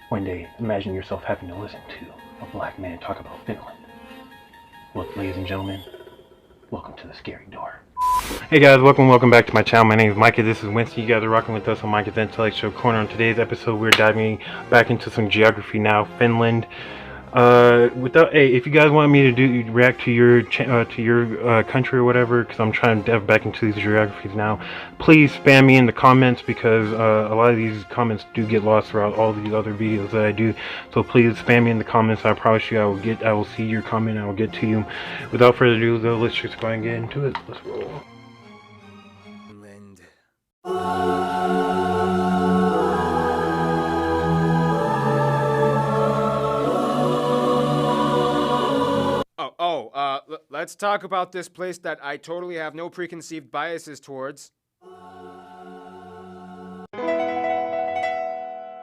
One day, imagine yourself having to listen to a black man talk about Finland. Look, ladies and gentlemen, welcome to the scary door. Hey guys, welcome back to my channel. My name is Micah. This is Winston. You guys are rocking with us on Micah's Intellectual Corner. On today's episode, we're diving back into some Geography Now Finland. If you guys want me to react to your country or whatever, because I'm trying to dive back into these geographies now, please spam me in the comments, because a lot of these comments do get lost throughout all these other videos that I do. So please spam me in the comments. I promise you, I will see your comment and I will get to you. Without further ado, though, let's just go ahead and get into it. Let's roll. Let's talk about this place that I totally have no preconceived biases towards.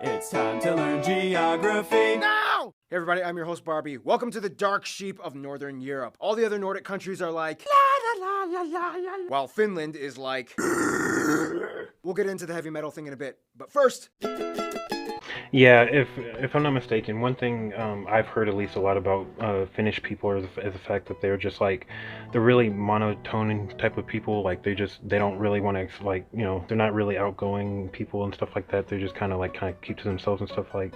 It's time to learn geography now! Hey everybody, I'm your host Barbie. Welcome to the dark sheep of Northern Europe. All the other Nordic countries are like la la la la la, while Finland is like We'll get into the heavy metal thing in a bit, but first. Yeah, if I'm not mistaken, one thing I've heard at least a lot about Finnish people is the fact that they're just like, they're really monotone type of people. Like they don't really want to, like, you know, they're not really outgoing people and stuff like that. They're just kind of keep to themselves and stuff, like,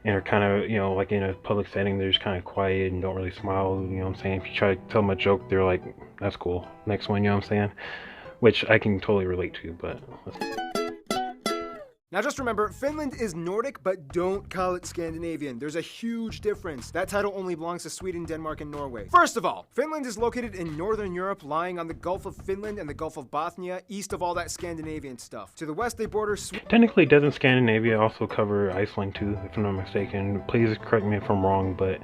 and are kind of, you know, like in a public setting, they're just kind of quiet and don't really smile. You know what I'm saying? If you try to tell them a joke, they're like, that's cool, next one. You know what I'm saying? Which I can totally relate to, but now just remember, Finland is Nordic, but don't call it Scandinavian. There's a huge difference. That title only belongs to Sweden, Denmark, and Norway. First of all, Finland is located in Northern Europe, lying on the Gulf of Finland and the Gulf of Bothnia, east of all that Scandinavian stuff. To the west, they border Sweden. Technically, doesn't Scandinavia also cover Iceland too, if I'm not mistaken? Please correct me if I'm wrong, but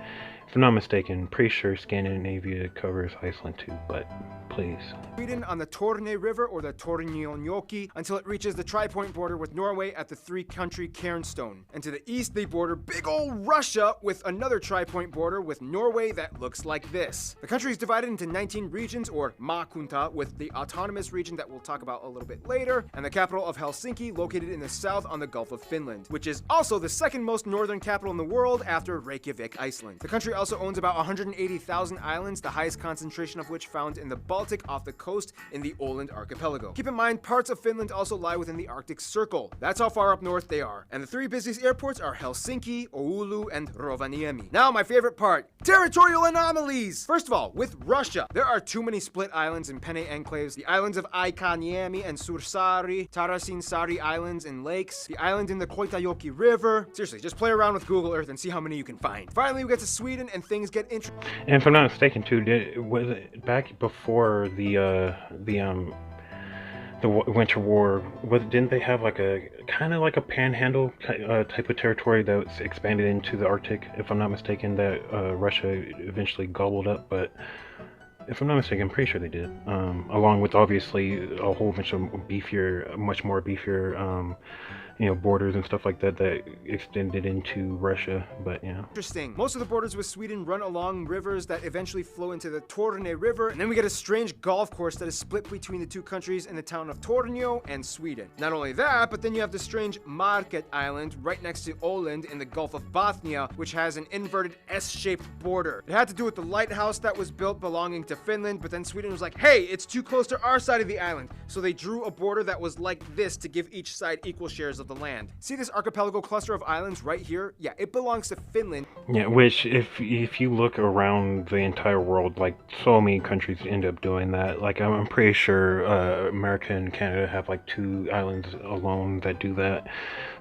if I'm not mistaken, pretty sure Scandinavia covers Iceland too, but please. Sweden on the Torne River, or the Tornionjoki, until it reaches the tri-point border with Norway at the three-country Cairnstone. And to the east, they border big ol' Russia with another tri-point border with Norway that looks like this. The country is divided into 19 regions, or maakunta, with the autonomous region that we'll talk about a little bit later, and the capital of Helsinki, located in the south on the Gulf of Finland, which is also the second most northern capital in the world after Reykjavik, Iceland. The country also owns about 180,000 islands, the highest concentration of which found in the Baltic off the coast in the Åland archipelago. Keep in mind, parts of Finland also lie within the Arctic Circle. That's how far up north they are. And the three busiest airports are Helsinki, Oulu, and Rovaniemi. Now my favorite part, territorial anomalies! First of all, with Russia, there are too many split islands and penne enclaves. The islands of Aikaniemi and Sursari, Tarasin Sari Islands and lakes, the island in the Koitajoki River. Seriously, just play around with Google Earth and see how many you can find. Finally, we get to Sweden and things get interesting. And if I'm not mistaken too, was it back before the Winter War, didn't they have like a kind of like a panhandle type of territory that was expanded into the Arctic, if I'm not mistaken, that Russia eventually gobbled up? But if I'm not mistaken, I'm pretty sure they did, along with obviously a whole bunch of much more beefier you know, borders and stuff like that that extended into Russia. But yeah. Interesting. Most of the borders with Sweden run along rivers that eventually flow into the Torne River, and then we get a strange golf course that is split between the two countries in the town of Tornio and Sweden. Not only that, but then you have the strange Market Island right next to Åland in the Gulf of Bothnia, which has an inverted S-shaped border. It had to do with the lighthouse that was built belonging to Finland, but then Sweden was like, hey, it's too close to our side of the island. So they drew a border that was like this to give each side equal shares of the land. See this archipelago cluster of islands right here? Yeah, it belongs to Finland. Yeah, which if you look around the entire world, like so many countries end up doing that. Like I'm pretty sure America and Canada have like 2 islands alone that do that.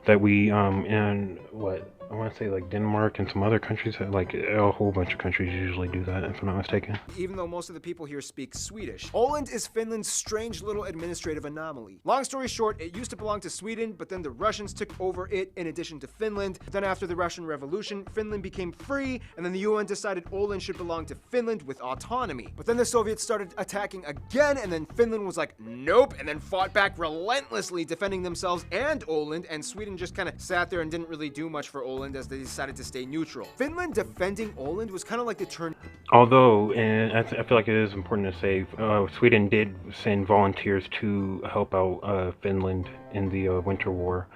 That we and what I want to say, like Denmark and some other countries, like a whole bunch of countries usually do that, if I'm not mistaken. Even though most of the people here speak Swedish. Åland is Finland's strange little administrative anomaly. Long story short, it used to belong to Sweden, but then the Russians took over it in addition to Finland. But then after the Russian Revolution, Finland became free, and then the UN decided Åland should belong to Finland with autonomy. But then the Soviets started attacking again, and then Finland was like, nope, and then fought back relentlessly, defending themselves and Åland, and Sweden just kind of sat there and didn't really do much for Åland as they decided to stay neutral. Finland defending Åland was kind of like the turn. Although, and I feel like it is important to say, Sweden did send volunteers to help out Finland in the Winter War.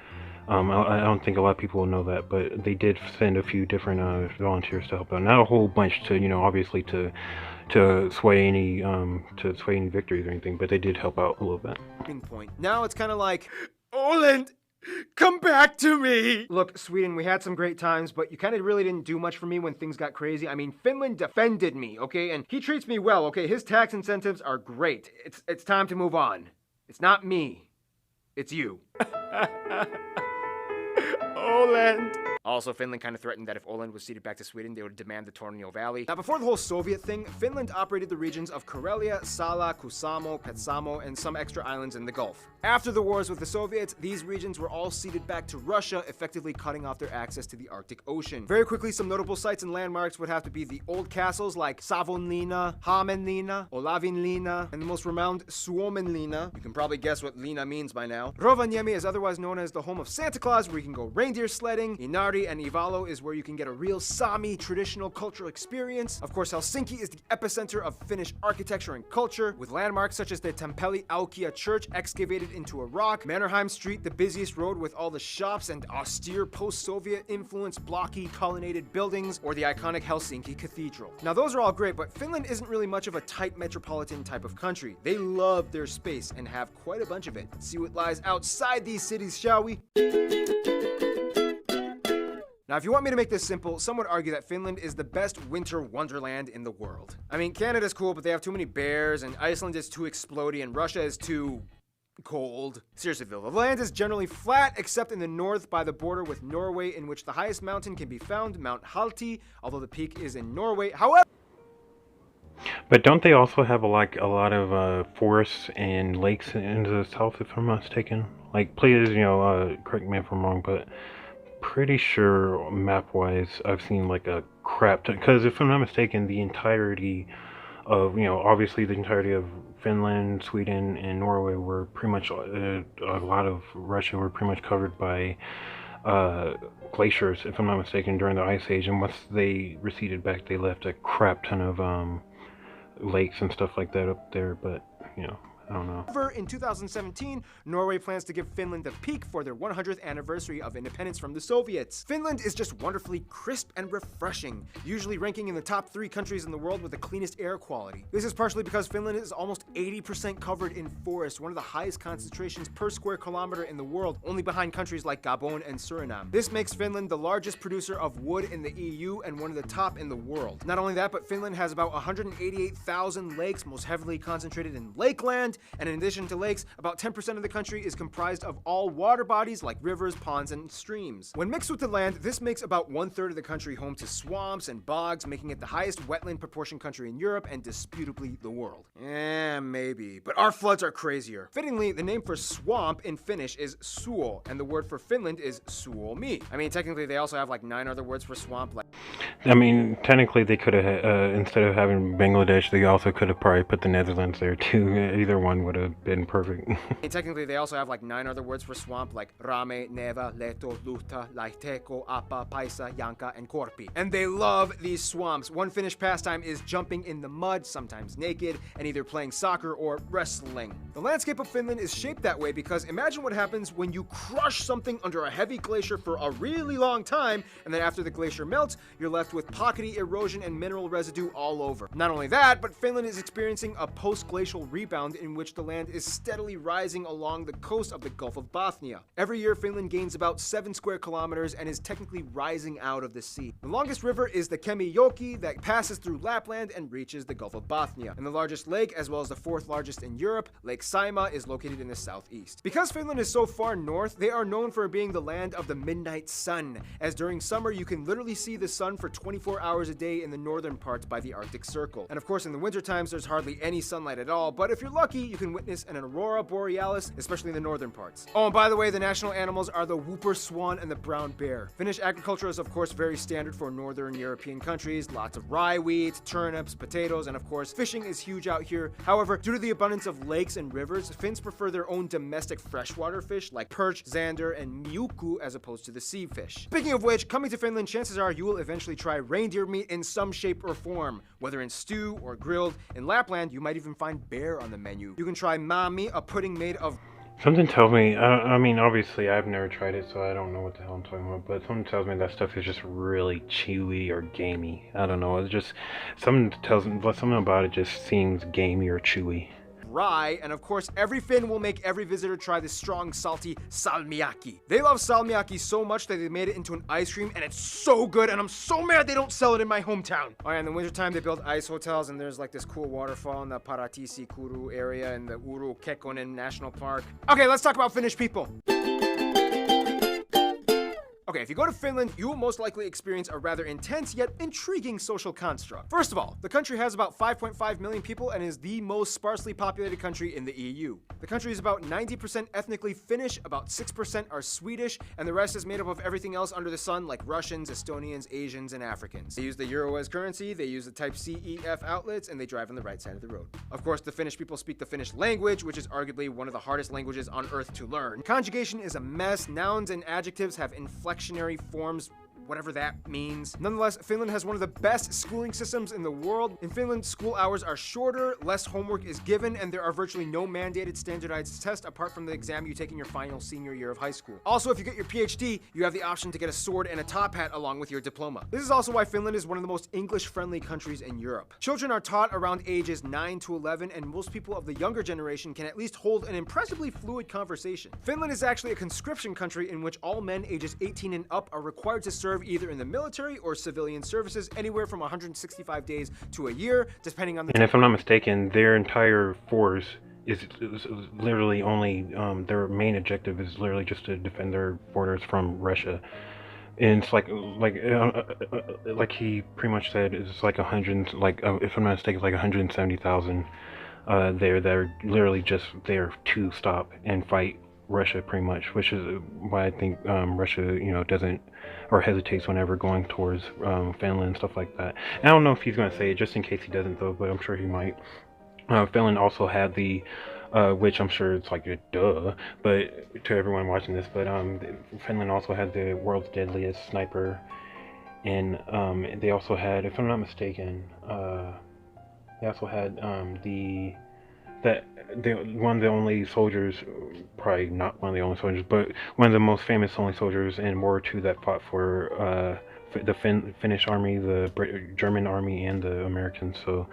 I don't think a lot of people know that, but they did send a few different volunteers to help out. Not a whole bunch to, obviously to sway any victories or anything, but they did help out a little bit. Point. Now it's kind of like, Åland, come back to me! Look, Sweden, we had some great times, but you kind of really didn't do much for me when things got crazy. I mean, Finland defended me, okay? And he treats me well, okay? His tax incentives are great. It's time to move on. It's not me. It's you. Åland! Also, Finland kind of threatened that if Åland was ceded back to Sweden, they would demand the Tornio Valley. Now, before the whole Soviet thing, Finland operated the regions of Karelia, Sala, Kuusamo, Petsamo, and some extra islands in the Gulf. After the wars with the Soviets, these regions were all ceded back to Russia, effectively cutting off their access to the Arctic Ocean. Very quickly, some notable sites and landmarks would have to be the old castles like Savonlinna, Hämeenlinna, Olavinlinna, and the most renowned Suomenlinna. You can probably guess what Linna means by now. Rovaniemi is otherwise known as the home of Santa Claus, where you can go reindeer sledding. Inari and Ivalo is where you can get a real Sami traditional cultural experience. Of course, Helsinki is the epicenter of Finnish architecture and culture, with landmarks such as the Tempeli Aukia Church excavated into a rock, Mannerheim Street, the busiest road with all the shops and austere post-Soviet influenced blocky colonnaded buildings, or the iconic Helsinki Cathedral. Now those are all great, but Finland isn't really much of a tight metropolitan type of country. They love their space and have quite a bunch of it. Let's see what lies outside these cities, shall we? Now, if you want me to make this simple, some would argue that Finland is the best winter wonderland in the world. I mean, Canada's cool, but they have too many bears, and Iceland is too explodey, and Russia is too cold. Seriously though, the land is generally flat, except in the north by the border with Norway, in which the highest mountain can be found, Mount Halti, although the peak is in Norway. However, but don't they also have a lot of forests and lakes in the south, if I'm not mistaken? Like, please, correct me if I'm wrong, but pretty sure map-wise I've seen like a crap ton, because if I'm not mistaken, the entirety of, obviously the entirety of Finland, Sweden, and Norway were pretty much, a lot of Russia were pretty much covered by glaciers, if I'm not mistaken, during the Ice Age, and once they receded back, they left a crap ton of lakes and stuff like that up there, but, I don't know. In 2017, Norway plans to give Finland the peak for their 100th anniversary of independence from the Soviets. Finland is just wonderfully crisp and refreshing, usually ranking in the top 3 countries in the world with the cleanest air quality. This is partially because Finland is almost 80% covered in forest, one of the highest concentrations per square kilometer in the world, only behind countries like Gabon and Suriname. This makes Finland the largest producer of wood in the EU and one of the top in the world. Not only that, but Finland has about 188,000 lakes, most heavily concentrated in lakeland. And in addition to lakes, about 10% of the country is comprised of all water bodies like rivers, ponds, and streams. When mixed with the land, this makes about 1/3 of the country home to swamps and bogs, making it the highest wetland proportion country in Europe and disputably the world. Maybe. But our floods are crazier. Fittingly, the name for swamp in Finnish is suo, and the word for Finland is suomi. I mean, technically, they also have like 9 other words for swamp. I mean, technically, they could have, instead of having Bangladesh, they also could have probably put the Netherlands there too. Either one would have been perfect. And technically, they also have like 9 other words for swamp, like Rame, Neva, Leto, Luhta, Laiteko, Appa, Paisa, Yanka, and Korpi. And they love these swamps. One Finnish pastime is jumping in the mud, sometimes naked, and either playing soccer or wrestling. The landscape of Finland is shaped that way because imagine what happens when you crush something under a heavy glacier for a really long time, and then after the glacier melts, you're left with pockety erosion and mineral residue all over. Not only that, but Finland is experiencing a post-glacial rebound in which the land is steadily rising along the coast of the Gulf of Bothnia. Every year, Finland gains about 7 square kilometers and is technically rising out of the sea. The longest river is the Kemijoki that passes through Lapland and reaches the Gulf of Bothnia. And the largest lake, as well as the 4th largest in Europe, Lake Saimaa, is located in the southeast. Because Finland is so far north, they are known for being the land of the midnight sun, as during summer you can literally see the sun for 24 hours a day in the northern parts by the Arctic Circle. And of course, in the winter times, there's hardly any sunlight at all, but if you're lucky, you can witness an aurora borealis, especially in the northern parts. Oh, and by the way, the national animals are the whooper swan and the brown bear. Finnish agriculture is of course very standard for northern European countries. Lots of rye wheat, turnips, potatoes, and of course fishing is huge out here. However, due to the abundance of lakes and rivers, Finns prefer their own domestic freshwater fish like perch, zander, and miuku as opposed to the sea fish. Speaking of which, coming to Finland, chances are you will eventually try reindeer meat in some shape or form, whether in stew or grilled. In Lapland, you might even find bear on the menu. You can try mami, a pudding made of Something tells me, I mean, obviously I've never tried it, so I don't know what the hell I'm talking about, but something tells me that stuff is just really chewy or gamey. I don't know, it's just, something about it just seems gamey or chewy. Rye, and of course, every Finn will make every visitor try this strong, salty salmiakki. They love salmiakki so much that they made it into an ice cream, and it's so good, and I'm so mad they don't sell it in my hometown. Oh yeah, in the wintertime, they build ice hotels, and there's like this cool waterfall in the Paratisi Kuru area in the Uru Kekkonen National Park. Okay, let's talk about Finnish people. Okay, if you go to Finland, you will most likely experience a rather intense yet intriguing social construct. First of all, the country has about 5.5 million people and is the most sparsely populated country in the EU. The country is about 90% ethnically Finnish, about 6% are Swedish, and the rest is made up of everything else under the sun like Russians, Estonians, Asians, and Africans. They use the euro as currency, they use the type CEF outlets, and they drive on the right side of the road. Of course, the Finnish people speak the Finnish language, which is arguably one of the hardest languages on earth to learn. Conjugation is a mess, nouns and adjectives have inflectionary forms, whatever that means. Nonetheless, Finland has one of the best schooling systems in the world. In Finland, school hours are shorter, less homework is given, and there are virtually no mandated standardized tests apart from the exam you take in your final senior year of high school. Also, if you get your PhD, you have the option to get a sword and a top hat along with your diploma. This is also why Finland is one of the most English-friendly countries in Europe. Children are taught around ages 9 to 11, and most people of the younger generation can at least hold an impressively fluid conversation. Finland is actually a conscription country in which all men ages 18 and up are required to serve either in the military or civilian services anywhere from 165 days to a year, depending on the... And if I'm not mistaken, their entire force is literally only, their main objective is literally just to defend their borders from Russia. And it's like he pretty much said, it's like 100, like, if I'm not mistaken, like 170,000 there that are literally just there to stop and fight Russia pretty much, which is why I think Russia, you know, doesn't or hesitates whenever going towards Finland and stuff like that. And I don't know if he's going to say it, just in case he doesn't though, but I'm sure he might. Finland also had the, which I'm sure it's like a duh, but to everyone watching this, but Finland also had the world's deadliest sniper, and they also had, if I'm not mistaken, they also had one of the only soldiers, probably not one of the only soldiers, but one of the most famous only soldiers in World War II that fought for the Finnish army, the German army, and the Americans. So,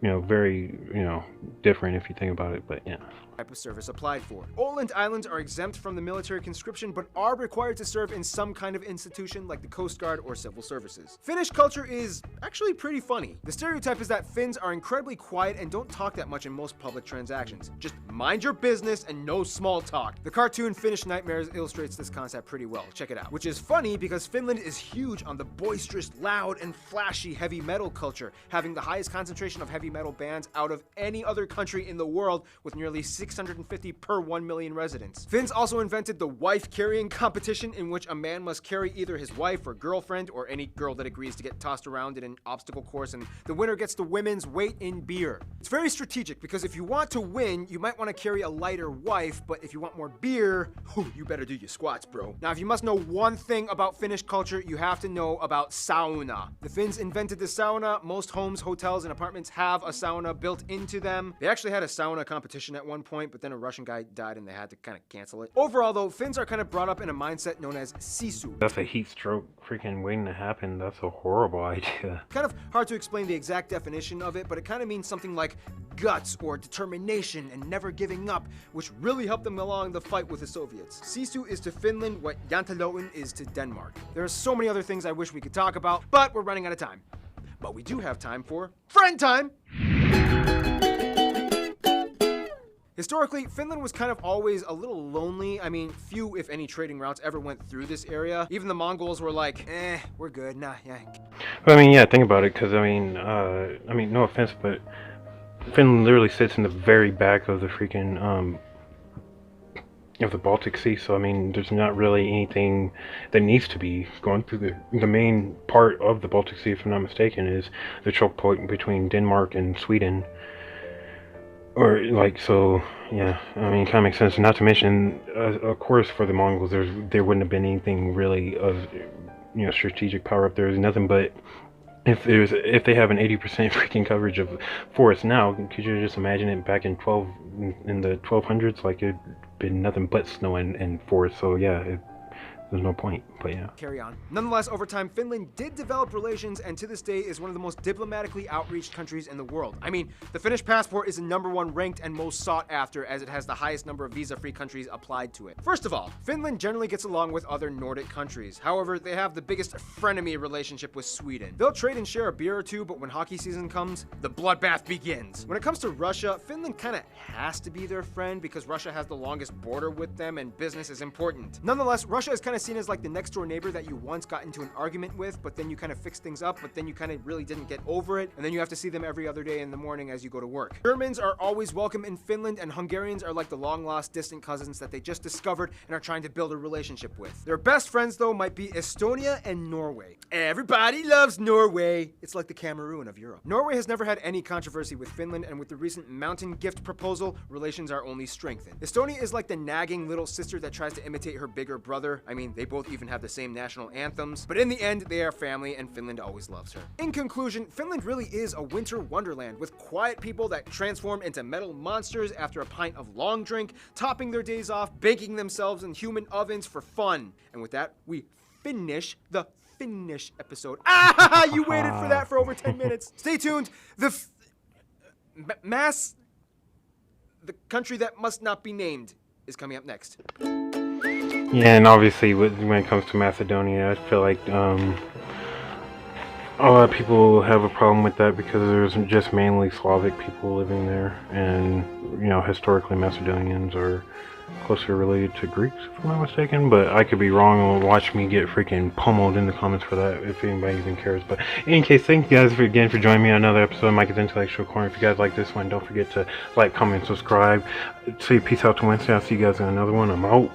you know, very, you know, different if you think about it, but yeah. Type of service applied for. Åland Islands are exempt from the military conscription but are required to serve in some kind of institution like the Coast Guard or civil services. Finnish culture is actually pretty funny. The stereotype is that Finns are incredibly quiet and don't talk that much in most public transactions. Just mind your business and no small talk. The cartoon Finnish Nightmares illustrates this concept pretty well. Check it out. Which is funny because Finland is huge on the boisterous, loud, and flashy heavy metal culture, having the highest concentration of heavy metal bands out of any other country in the world with nearly 650 per 1 million residents. Finns also invented the wife carrying competition, in which a man must carry either his wife or girlfriend or any girl that agrees to get tossed around in an obstacle course, and the winner gets the women's weight in beer. It's very strategic because if you want to win, you might want to carry a lighter wife, but if you want more beer, you better do your squats, bro. Now, if you must know one thing about Finnish culture, you have to know about sauna. The Finns invented the sauna. Most homes, hotels, and apartments have a sauna built into them. They actually had a sauna competition at one point, but then a Russian guy died and they had to kind of cancel it. Overall though, Finns are kind of brought up in a mindset known as sisu. That's a heat stroke freaking waiting to happen. That's a horrible idea. Kind of hard to explain the exact definition of it, but it kind of means something like guts or determination and never giving up, which really helped them along the fight with the Soviets. Sisu is to Finland what Jantaloen is to Denmark. There are so many other things I wish we could talk about, but we're running out of time. But we do have time for friend time! Historically, Finland was kind of always a little lonely. I mean, few, if any, trading routes ever went through this area. Even the Mongols were like, we're good, nah, yeah. But I mean, yeah, think about it, because I mean, no offense, but Finland literally sits in the very back of the freaking, of the Baltic Sea, so I mean, there's not really anything that needs to be going through the main part of the Baltic Sea, if I'm not mistaken, is the choke point between Denmark and Sweden. Or like, so yeah, I mean, it kind of makes sense. Not to mention, of course, for the Mongols, there wouldn't have been anything really of, you know, strategic power up there. There's nothing but if they have an 80% freaking coverage of forest now, could you just imagine it back in the 1200s? Like, it'd been nothing but snow and forest, so yeah, there's no point, but yeah. Carry on. Nonetheless, over time, Finland did develop relations and to this day is one of the most diplomatically outreached countries in the world. I mean, the Finnish passport is the #1 ranked and most sought after as it has the highest number of visa-free countries applied to it. First of all, Finland generally gets along with other Nordic countries. However, they have the biggest frenemy relationship with Sweden. They'll trade and share a beer or two, but when hockey season comes, the bloodbath begins. When it comes to Russia, Finland kinda has to be their friend because Russia has the longest border with them and business is important. Nonetheless, Russia is kinda seen as like the next door neighbor that you once got into an argument with, but then you kind of fixed things up, but then you kind of really didn't get over it, and then you have to see them every other day in the morning as you go to work. Germans are always welcome in Finland, and Hungarians are like the long-lost distant cousins that they just discovered and are trying to build a relationship with. Their best friends, though, might be Estonia and Norway. Everybody loves Norway! It's like the Cameroon of Europe. Norway has never had any controversy with Finland, and with the recent mountain gift proposal, relations are only strengthened. Estonia is like the nagging little sister that tries to imitate her bigger brother. I mean, they both even have the same national anthems, but in the end, they are family and Finland always loves her. In conclusion, Finland really is a winter wonderland with quiet people that transform into metal monsters after a pint of long drink, topping their days off, baking themselves in human ovens for fun. And with that, we finish the Finnish episode. Ah, you waited for that for over 10 minutes. Stay tuned. The country that must not be named is coming up next. Yeah, and obviously when it comes to Macedonia, I feel like a lot of people have a problem with that because there's just mainly Slavic people living there, and you know, historically Macedonians are closer related to Greeks, if I'm not mistaken, but I could be wrong, and watch me get freaking pummeled in the comments for that if anybody even cares. But in any case, thank you guys again for joining me on another episode of Mike's Intellectual Corner. If you guys like this one, don't forget to like, comment, subscribe. Say peace out to Wednesday. I'll see you guys in another one. I'm out.